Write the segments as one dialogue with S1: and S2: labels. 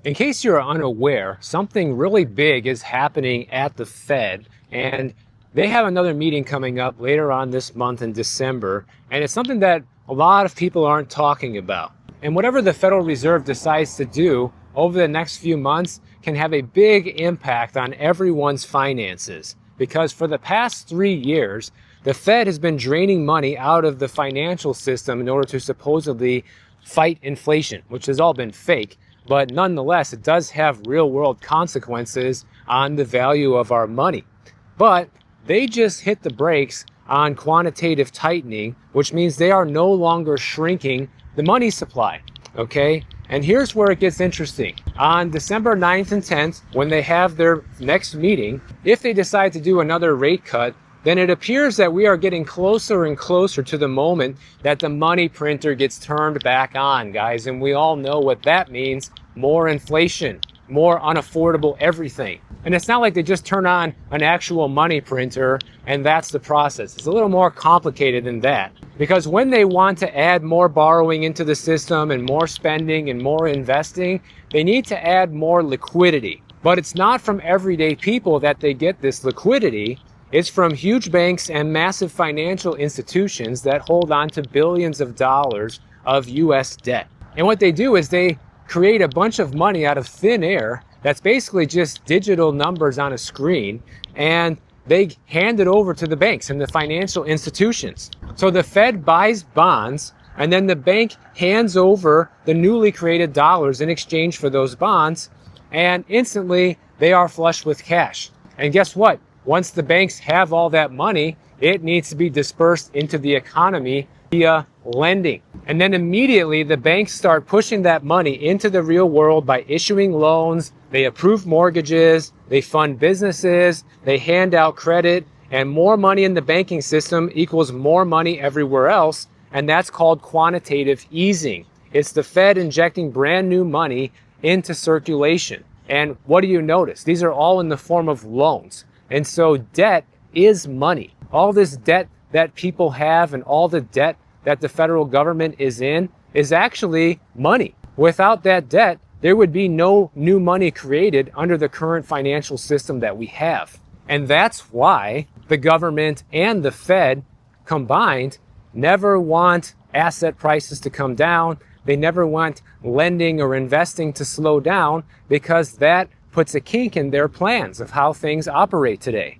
S1: In case you're unaware, something really big is happening at the Fed, and they have another meeting coming up later on this month in December, and it's something that a lot of people aren't talking about. And whatever the Federal Reserve decides to do over the next few months can have a big impact on everyone's finances, because for the past 3 years, the Fed has been draining money out of the financial system in order to supposedly fight inflation, which has all been fake. But nonetheless, it does have real world consequences on the value of our money. But they just hit the brakes on quantitative tightening, which means they are no longer shrinking the money supply. Okay? And here's where it gets interesting. On December 9th and 10th, when they have their next meeting, if they decide to do another rate cut, then it appears that we are getting closer and closer to the moment that the money printer gets turned back on, guys. And we all know what that means. More inflation, more unaffordable everything. And it's not like they just turn on an actual money printer and that's the process. It's a little more complicated than that. Because when they want to add more borrowing into the system and more spending and more investing, they need to add more liquidity. But it's not from everyday people that they get this liquidity. It's from huge banks and massive financial institutions that hold on to billions of dollars of US debt. And what they do is they create a bunch of money out of thin air that's basically just digital numbers on a screen, and they hand it over to the banks and the financial institutions. So the Fed buys bonds, and then the bank hands over the newly created dollars in exchange for those bonds, and instantly they are flush with cash. And guess what? Once the banks have all that money, it needs to be dispersed into the economy via lending. And then immediately the banks start pushing that money into the real world by issuing loans. They approve mortgages, they fund businesses, they hand out credit, and more money in the banking system equals more money everywhere else. And that's called quantitative easing. It's the Fed injecting brand new money into circulation. And what do you notice? These are all in the form of loans. And so debt is money. All this debt that people have and all the debt that the federal government is in is actually money. Without that debt, there would be no new money created under the current financial system that we have. And that's why the government and the Fed combined never want asset prices to come down. They never want lending or investing to slow down, because that puts a kink in their plans of how things operate today.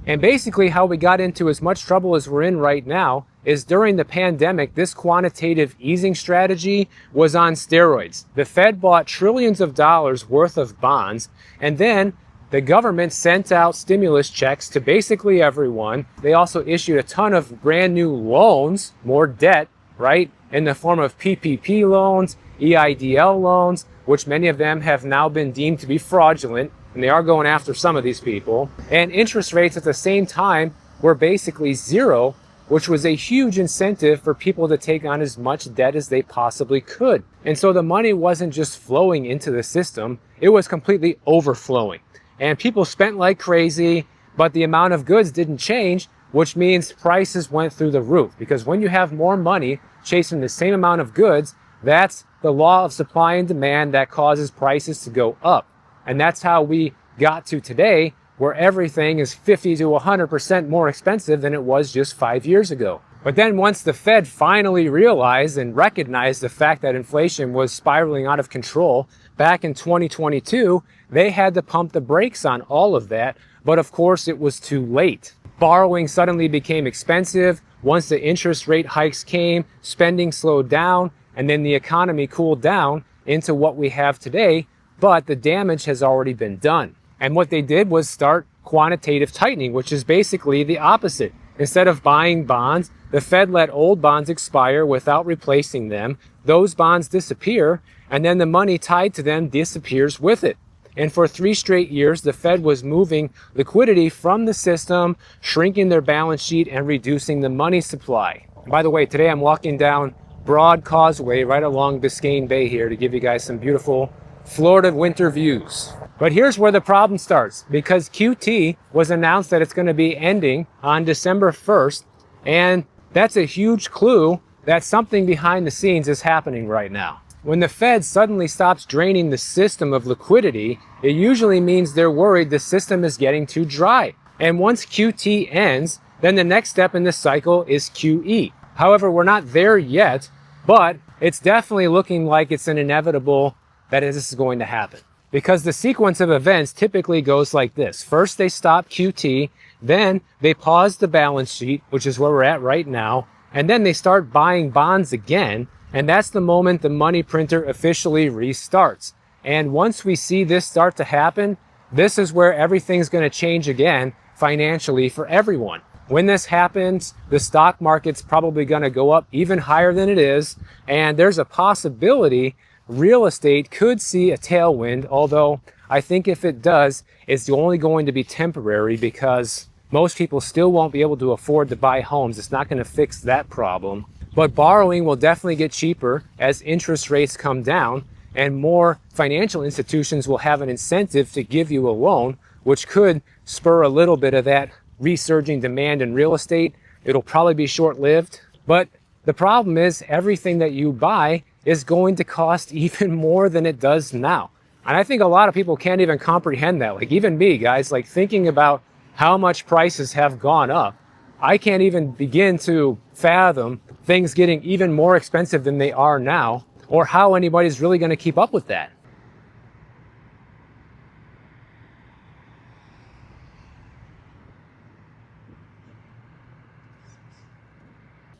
S1: And basically how we got into as much trouble as we're in right now is during the pandemic, this quantitative easing strategy was on steroids. The Fed bought trillions of dollars worth of bonds, and then the government sent out stimulus checks to basically everyone. They also issued a ton of brand new loans, more debt, right, in the form of PPP loans, EIDL loans, which many of them have now been deemed to be fraudulent, and they are going after some of these people. And interest rates at the same time were basically zero, which was a huge incentive for people to take on as much debt as they possibly could. And so the money wasn't just flowing into the system, it was completely overflowing. And people spent like crazy, but the amount of goods didn't change, which means prices went through the roof. Because when you have more money chasing the same amount of goods, that's the law of supply and demand that causes prices to go up. And that's how we got to today, where everything is 50 to 100% more expensive than it was just 5 years ago. But then once the Fed finally realized and recognized the fact that inflation was spiraling out of control back in 2022, they had to pump the brakes on all of that. But of course, it was too late. Borrowing suddenly became expensive. Once the interest rate hikes came, spending slowed down, and then the economy cooled down into what we have today, but the damage has already been done. And what they did was start quantitative tightening, which is basically the opposite. Instead of buying bonds, the Fed let old bonds expire without replacing them. Those bonds disappear, and then the money tied to them disappears with it. And for 3 straight years, the Fed was moving liquidity from the system, shrinking their balance sheet, and reducing the money supply. By the way, today I'm walking down Broad Causeway right along Biscayne Bay here to give you guys some beautiful Florida winter views. But here's where the problem starts, because QT was announced that it's going to be ending on December 1st, and that's a huge clue that something behind the scenes is happening right now. When the Fed suddenly stops draining the system of liquidity, it usually means they're worried the system is getting too dry. And once QT ends, then the next step in this cycle is QE. However, we're not there yet, but it's definitely looking like it's an inevitable that this is going to happen. Because the sequence of events typically goes like this. First, they stop QT, then they pause the balance sheet, which is where we're at right now, and then they start buying bonds again, and that's the moment the money printer officially restarts. And once we see this start to happen, this is where everything's going to change again financially for everyone. When this happens, the stock market's probably going to go up even higher than it is, and there's a possibility real estate could see a tailwind, although I think if it does, it's only going to be temporary because most people still won't be able to afford to buy homes. It's not going to fix that problem. But borrowing will definitely get cheaper as interest rates come down, and more financial institutions will have an incentive to give you a loan, which could spur a little bit of that resurging demand in real estate. It'll probably be short-lived, but the problem is everything that you buy is going to cost even more than it does now. And I think a lot of people can't even comprehend that. Like even me, guys, like thinking about how much prices have gone up, I can't even begin to fathom things getting even more expensive than they are now, or how anybody's really going to keep up with that.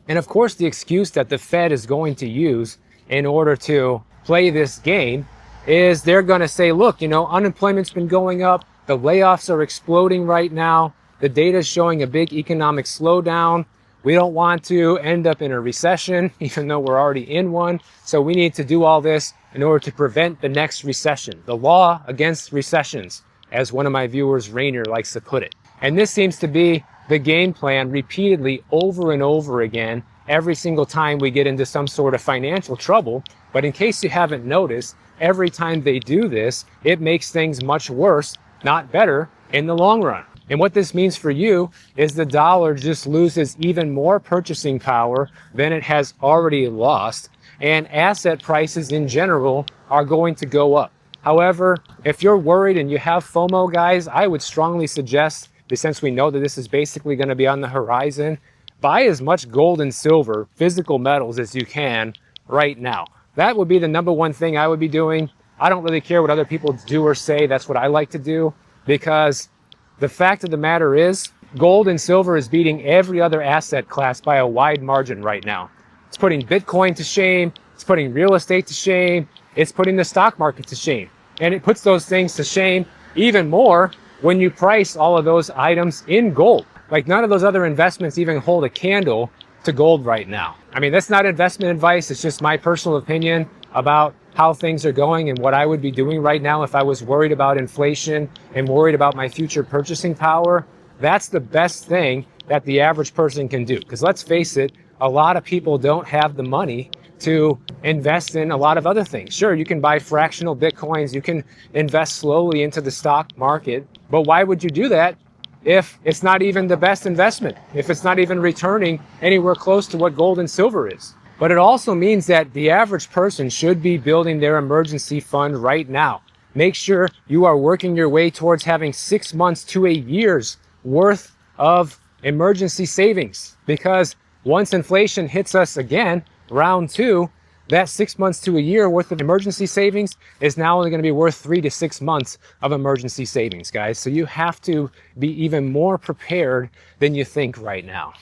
S1: And of course, the excuse that the Fed is going to use in order to play this game is they're going to say, look, unemployment's been going up, the layoffs are exploding right now, the data is showing a big economic slowdown. We don't want to end up in a recession, even though we're already in one. So we need to do all this in order to prevent the next recession. The law against recessions, as one of my viewers, Rainer, likes to put it. And this seems to be the game plan repeatedly over and over again every single time we get into some sort of financial trouble. But in case you haven't noticed, every time they do this, it makes things much worse, not better, in the long run. And what this means for you is the dollar just loses even more purchasing power than it has already lost, and asset prices in general are going to go up. However, if you're worried and you have FOMO, guys, I would strongly suggest, since we know that this is basically going to be on the horizon, buy as much gold and silver, physical metals, as you can right now. That would be the number one thing I would be doing. I don't really care what other people do or say. That's what I like to do, because the fact of the matter is gold and silver is beating every other asset class by a wide margin right now. It's putting Bitcoin to shame. It's putting real estate to shame. It's putting the stock market to shame. And it puts those things to shame even more when you price all of those items in gold. Like none of those other investments even hold a candle to gold right now. I mean, that's not investment advice. It's just my personal opinion about how things are going and what I would be doing right now if I was worried about inflation and worried about my future purchasing power. That's the best thing that the average person can do. Because let's face it, a lot of people don't have the money to invest in a lot of other things. Sure, you can buy fractional Bitcoins, you can invest slowly into the stock market, but why would you do that if it's not even the best investment, if it's not even returning anywhere close to what gold and silver is? But it also means that the average person should be building their emergency fund right now. Make sure you are working your way towards having 6 months to a year's worth of emergency savings. Because once inflation hits us again, round two, that 6 months to a year worth of emergency savings is now only going to be worth 3 to 6 months of emergency savings, guys. So you have to be even more prepared than you think right now.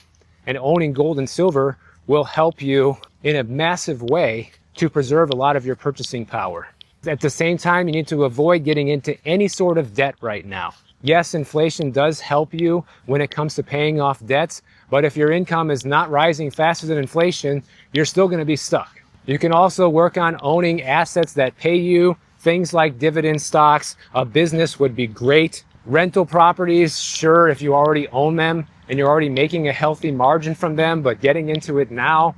S1: And owning gold and silver will help you in a massive way to preserve a lot of your purchasing power. At the same time, you need to avoid getting into any sort of debt right now. Yes, inflation does help you when it comes to paying off debts, but if your income is not rising faster than inflation, you're still going to be stuck. You can also work on owning assets that pay you, things like dividend stocks. A business would be great. Rental properties, sure, if you already own them and you're already making a healthy margin from them, but getting into it now,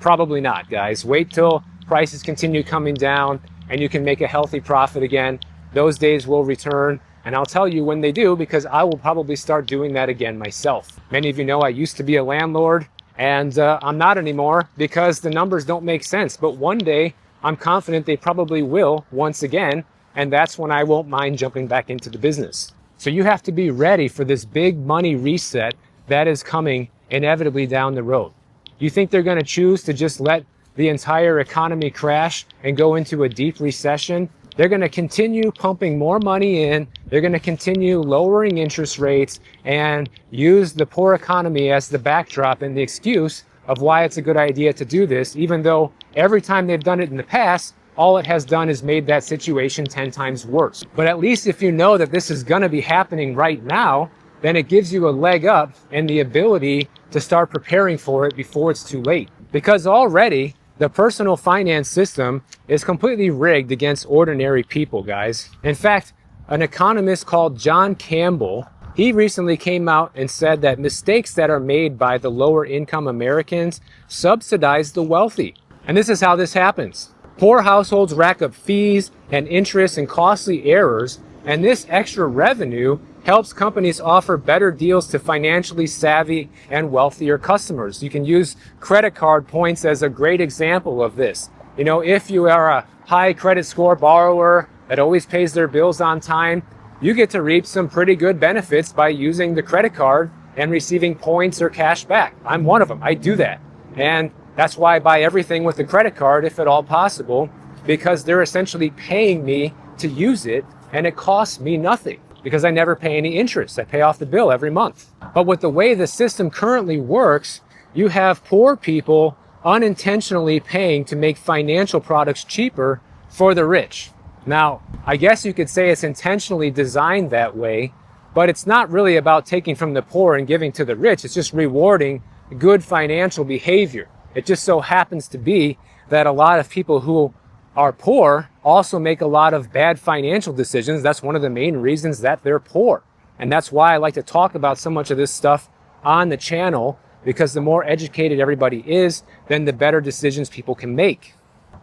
S1: probably not, guys. Wait till prices continue coming down and you can make a healthy profit again. Those days will return, and I'll tell you when they do, because I will probably start doing that again myself. Many of you know I used to be a landlord, and I'm not anymore because the numbers don't make sense. But one day I'm confident they probably will once again, and that's when I won't mind jumping back into the business. So you have to be ready for this big money reset that is coming inevitably down the road. You think they're going to choose to just let the entire economy crash and go into a deep recession? They're going to continue pumping more money in. They're going to continue lowering interest rates and use the poor economy as the backdrop and the excuse of why it's a good idea to do this, even though every time they've done it in the past, all it has done is made that situation 10 times worse. But at least if you know that this is going to be happening right now, then it gives you a leg up and the ability to start preparing for it before it's too late. Because already the personal finance system is completely rigged against ordinary people, guys. In fact, an economist called John Campbell, he recently came out and said that mistakes that are made by the lower income Americans subsidize the wealthy. And this is how this happens. Poor households rack up fees and interest and costly errors, and this extra revenue helps companies offer better deals to financially savvy and wealthier customers. You can use credit card points as a great example of this. You know, if you are a high credit score borrower that always pays their bills on time, you get to reap some pretty good benefits by using the credit card and receiving points or cash back. I'm one of them. I do that. And that's why I buy everything with the credit card, if at all possible, because they're essentially paying me to use it, and it costs me nothing because I never pay any interest. I pay off the bill every month. But with the way the system currently works, you have poor people unintentionally paying to make financial products cheaper for the rich. Now, I guess you could say it's intentionally designed that way, but it's not really about taking from the poor and giving to the rich. It's just rewarding good financial behavior. It just so happens to be that a lot of people who are poor also make a lot of bad financial decisions. That's one of the main reasons that they're poor. And that's why I like to talk about so much of this stuff on the channel, because the more educated everybody is, then the better decisions people can make.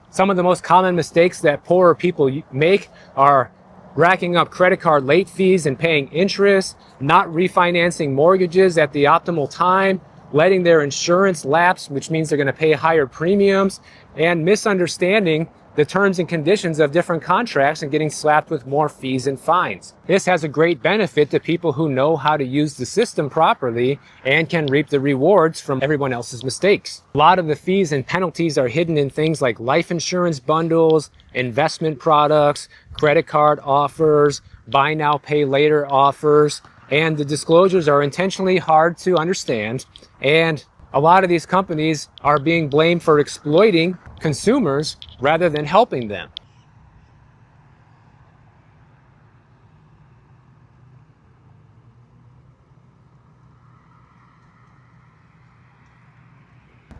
S1: Some of the most common mistakes that poorer people make are racking up credit card late fees and paying interest, not refinancing mortgages at the optimal time, letting their insurance lapse, which means they're going to pay higher premiums, and misunderstanding the terms and conditions of different contracts and getting slapped with more fees and fines. This has a great benefit to people who know how to use the system properly and can reap the rewards from everyone else's mistakes. A lot of the fees and penalties are hidden in things like life insurance bundles, investment products, credit card offers, buy now, pay later offers, and the disclosures are intentionally hard to understand, and a lot of these companies are being blamed for exploiting consumers rather than helping them.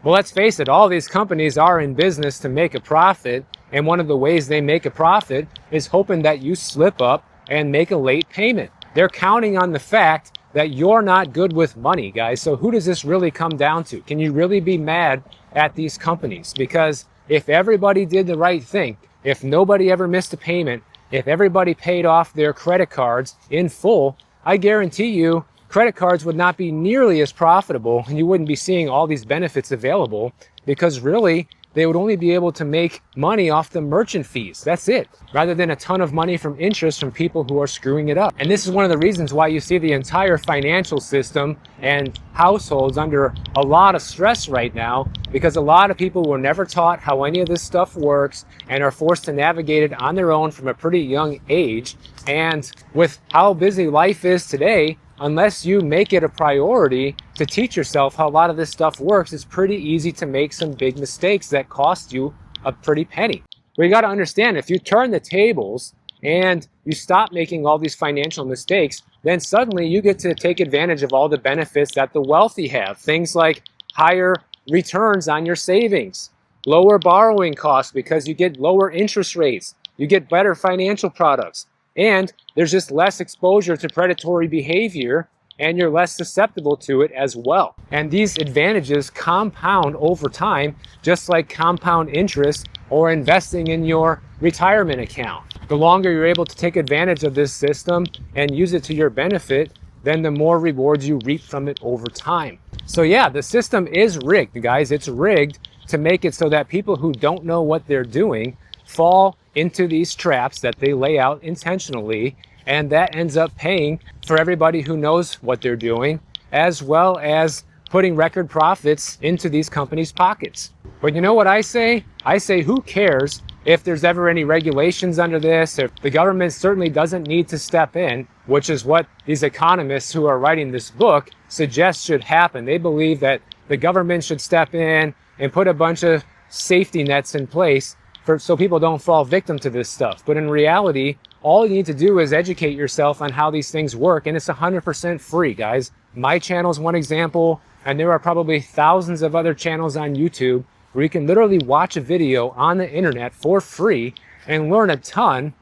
S1: Well, let's face it, all these companies are in business to make a profit, and one of the ways they make a profit is hoping that you slip up and make a late payment. They're counting on the fact that you're not good with money, guys. So who does this really come down to? Can you really be mad at these companies? Because if everybody did the right thing, if nobody ever missed a payment, if everybody paid off their credit cards in full, I guarantee you credit cards would not be nearly as profitable, and you wouldn't be seeing all these benefits available, because really they would only be able to make money off the merchant fees. That's it, rather than a ton of money from interest from people who are screwing it up. And this is one of the reasons why you see the entire financial system and households under a lot of stress right now, because a lot of people were never taught how any of this stuff works and are forced to navigate it on their own from a pretty young age. And with how busy life is today, unless you make it a priority to teach yourself how a lot of this stuff works, it's pretty easy to make some big mistakes that cost you a pretty penny. But you got to understand, if you turn the tables and you stop making all these financial mistakes, then suddenly you get to take advantage of all the benefits that the wealthy have. Things like higher returns on your savings, lower borrowing costs because you get lower interest rates, you get better financial products, and there's just less exposure to predatory behavior, and you're less susceptible to it as well. And these advantages compound over time, just like compound interest or investing in your retirement account. The longer you're able to take advantage of this system and use it to your benefit, then the more rewards you reap from it over time. So yeah, the system is rigged, guys. It's rigged to make it so that people who don't know what they're doing fall into these traps that they lay out intentionally, and that ends up paying for everybody who knows what they're doing, as well as putting record profits into these companies' pockets. But you know what I say? I say, who cares if there's ever any regulations under this? If the government certainly doesn't need to step in, which is what these economists who are writing this book suggest should happen. They believe that the government should step in and put a bunch of safety nets in place so people don't fall victim to this stuff. But in reality, all you need to do is educate yourself on how these things work, and it's 100% free, guys. My channel is one example, and there are probably thousands of other channels on YouTube where you can literally watch a video on the internet for free and learn a ton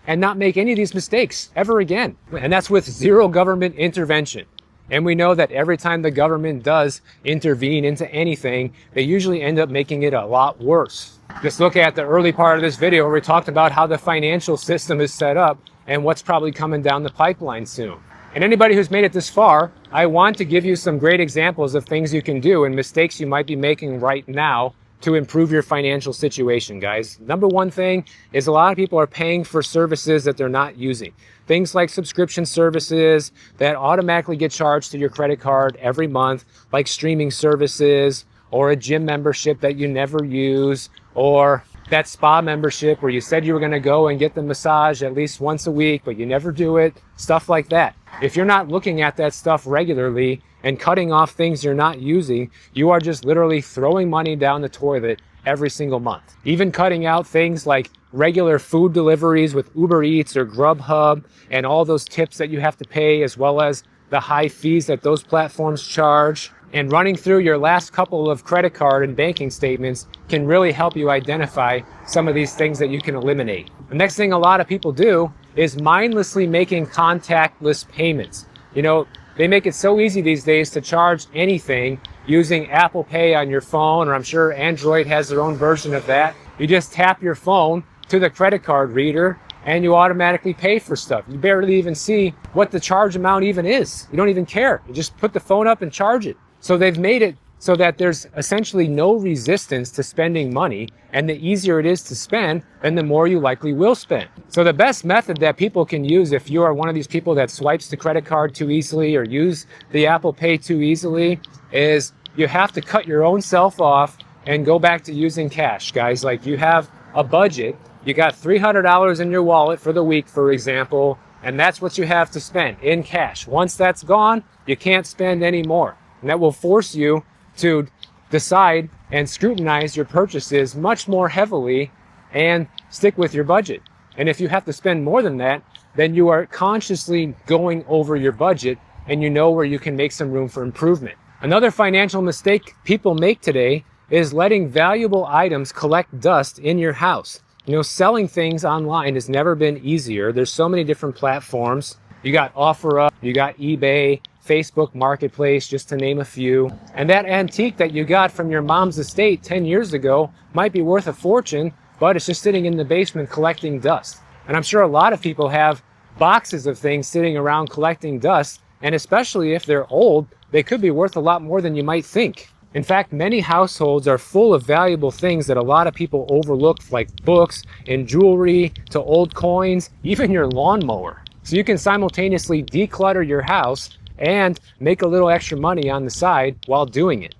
S1: and not make any of these mistakes ever again. And that's with zero government intervention. And we know that every time the government does intervene into anything, they usually end up making it a lot worse. Just look at the early part of this video where we talked about how the financial system is set up and what's probably coming down the pipeline soon. And anybody who's made it this far, I want to give you some great examples of things you can do and mistakes you might be making right now to improve your financial situation, guys. Number one thing is a lot of people are paying for services that they're not using. Things like subscription services that automatically get charged to your credit card every month, like streaming services or a gym membership that you never use, or that spa membership where you said you were going to go and get the massage at least once a week, but you never do it, stuff like that. If you're not looking at that stuff regularly and cutting off things you're not using, you are just literally throwing money down the toilet every single month. Even cutting out things like regular food deliveries with Uber Eats or Grubhub and all those tips that you have to pay, as well as the high fees that those platforms charge. And running through your last couple of credit card and banking statements can really help you identify some of these things that you can eliminate. The next thing a lot of people do is mindlessly making contactless payments. You know, they make it so easy these days to charge anything using Apple Pay on your phone, or I'm sure Android has their own version of that. You just tap your phone to the credit card reader and you automatically pay for stuff. You barely even see what the charge amount even is. You don't even care. You just put the phone up and charge it. So they've made it so that there's essentially no resistance to spending money, and the easier it is to spend, then the more you likely will spend. So the best method that people can use if you are one of these people that swipes the credit card too easily or use the Apple Pay too easily is you have to cut your own self off and go back to using cash, guys. Like, you have a budget, you got $300 in your wallet for the week, for example, and that's what you have to spend in cash. Once that's gone, you can't spend any more. And that will force you to decide and scrutinize your purchases much more heavily and stick with your budget. And if you have to spend more than that, then you are consciously going over your budget and you know where you can make some room for improvement. Another financial mistake people make today is letting valuable items collect dust in your house. You know, selling things online has never been easier. There's so many different platforms. You got OfferUp, you got eBay, Facebook Marketplace, just to name a few. And that antique that you got from your mom's estate 10 years ago might be worth a fortune, but it's just sitting in the basement collecting dust. And I'm sure a lot of people have boxes of things sitting around collecting dust, and especially if they're old, they could be worth a lot more than you might think. In fact, many households are full of valuable things that a lot of people overlook, like books and jewelry to old coins, even your lawnmower. So you can simultaneously declutter your house and make a little extra money on the side while doing it.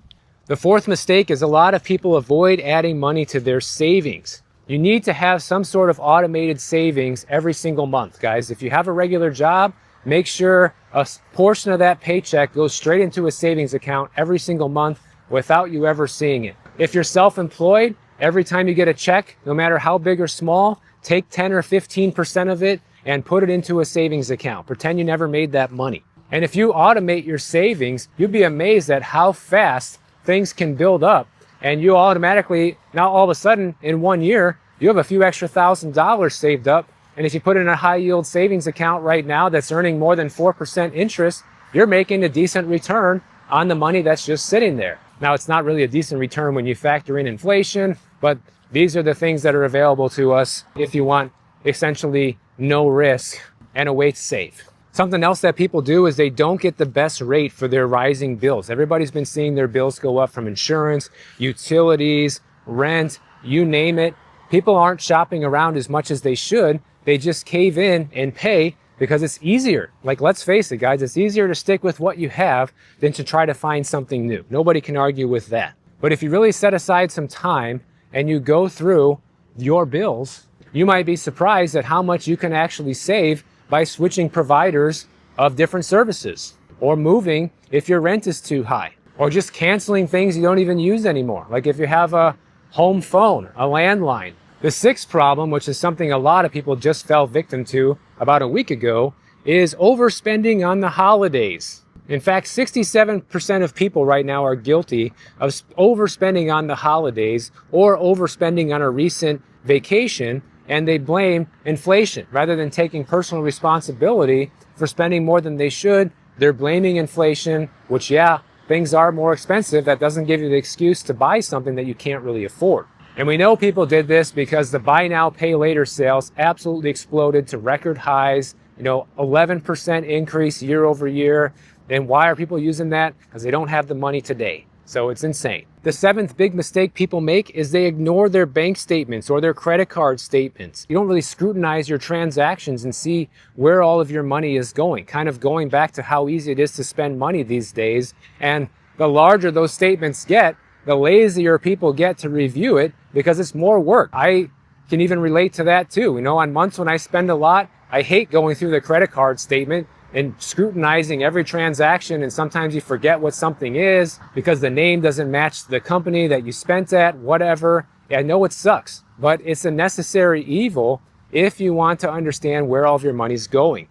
S1: The fourth mistake is a lot of people avoid adding money to their savings. You need to have some sort of automated savings every single month, guys. If you have a regular job, make sure a portion of that paycheck goes straight into a savings account every single month without you ever seeing it. If you're self-employed, every time you get a check, no matter how big or small, take 10 or 15% of it and put it into a savings account. Pretend you never made that money. And if you automate your savings, you'd be amazed at how fast things can build up. And you automatically, now all of a sudden, in 1 year, you have a few extra $1,000s saved up. And if you put it in a high yield savings account right now that's earning more than 4% interest, you're making a decent return on the money that's just sitting there. Now, it's not really a decent return when you factor in inflation, but these are the things that are available to us if you want essentially no risk and a way to save. Something else that people do is they don't get the best rate for their rising bills. Everybody's been seeing their bills go up from insurance, utilities, rent, you name it. People aren't shopping around as much as they should. They just cave in and pay because it's easier. Like, let's face it, guys, it's easier to stick with what you have than to try to find something new. Nobody can argue with that. But if you really set aside some time and you go through your bills, you might be surprised at how much you can actually save by switching providers of different services, or moving if your rent is too high, or just canceling things you don't even use anymore. Like if you have a home phone, a landline. The sixth problem, which is something a lot of people just fell victim to about a week ago, is overspending on the holidays. In fact, 67% of people right now are guilty of overspending on the holidays or overspending on a recent vacation, and they blame inflation. Rather than taking personal responsibility for spending more than they should, they're blaming inflation, which, yeah, things are more expensive. That doesn't give you the excuse to buy something that you can't really afford. And we know people did this because the buy now, pay later sales absolutely exploded to record highs, 11% increase year over year. And why are people using that? Because they don't have the money today. So it's insane. The seventh big mistake people make is they ignore their bank statements or their credit card statements. You don't really scrutinize your transactions and see where all of your money is going, kind of going back to how easy it is to spend money these days. And the larger those statements get, the lazier people get to review it because it's more work. I can even relate to that too. On months when I spend a lot, I hate going through the credit card statement and scrutinizing every transaction, and sometimes you forget what something is because the name doesn't match the company that you spent at, whatever. I know it sucks, but it's a necessary evil if you want to understand where all of your money's going.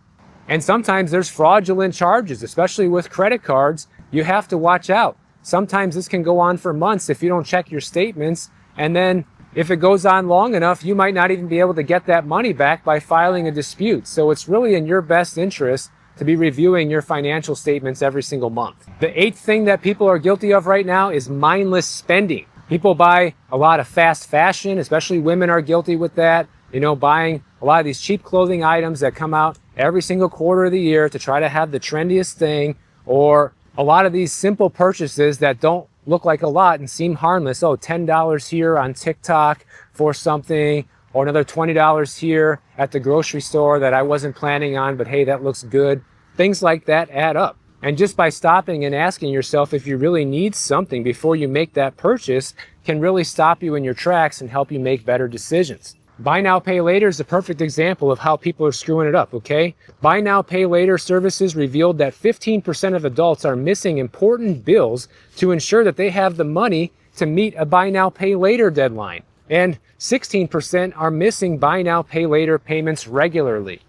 S1: And sometimes there's fraudulent charges, especially with credit cards. You have to watch out. Sometimes this can go on for months if you don't check your statements, and then if it goes on long enough, you might not even be able to get that money back by filing a dispute. So it's really in your best interest to be reviewing your financial statements every single month. The eighth thing that people are guilty of right now is mindless spending. People buy a lot of fast fashion, especially women are guilty with that. Buying a lot of these cheap clothing items that come out every single quarter of the year to try to have the trendiest thing, or a lot of these simple purchases that don't look like a lot and seem harmless. Oh, $10 here on TikTok for something, or another $20 here at the grocery store that I wasn't planning on, but hey, that looks good. Things like that add up. And just by stopping and asking yourself if you really need something before you make that purchase can really stop you in your tracks and help you make better decisions. Buy now, pay later is a perfect example of how people are screwing it up, okay? Buy now, pay later services revealed that 15% of adults are missing important bills to ensure that they have the money to meet a buy now, pay later deadline. And 16% are missing buy now, pay later payments regularly.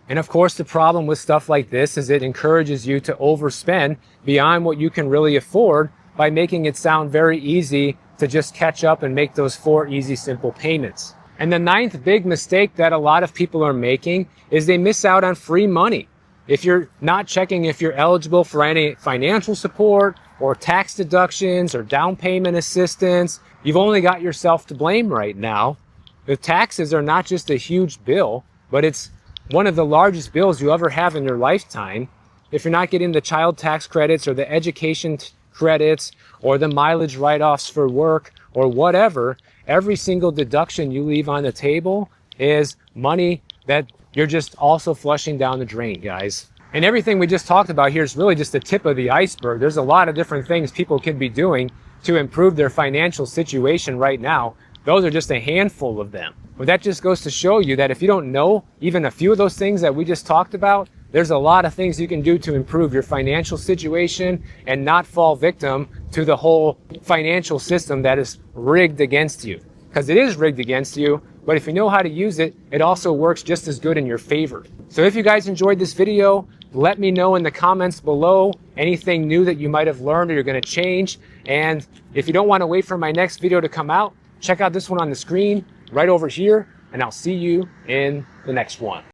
S1: And of course, the problem with stuff like this is it encourages you to overspend beyond what you can really afford by making it sound very easy to just catch up and make those 4 easy, simple payments. And the ninth big mistake that a lot of people are making is they miss out on free money. If you're not checking if you're eligible for any financial support or tax deductions or down payment assistance, you've only got yourself to blame right now. The taxes are not just a huge bill, but it's one of the largest bills you ever have in your lifetime. If you're not getting the child tax credits or the education credits or the mileage write-offs for work or whatever, every single deduction you leave on the table is money that you're just also flushing down the drain, guys. And everything we just talked about here is really just the tip of the iceberg. There's a lot of different things people can be doing to improve their financial situation right now. Those are just a handful of them. But that just goes to show you that if you don't know even a few of those things that we just talked about, there's a lot of things you can do to improve your financial situation and not fall victim to the whole financial system that is rigged against you. Because it is rigged against you, but if you know how to use it, it also works just as good in your favor. So if you guys enjoyed this video, let me know in the comments below anything new that you might have learned or you're going to change. And if you don't want to wait for my next video to come out, check out this one on the screen right over here, and I'll see you in the next one.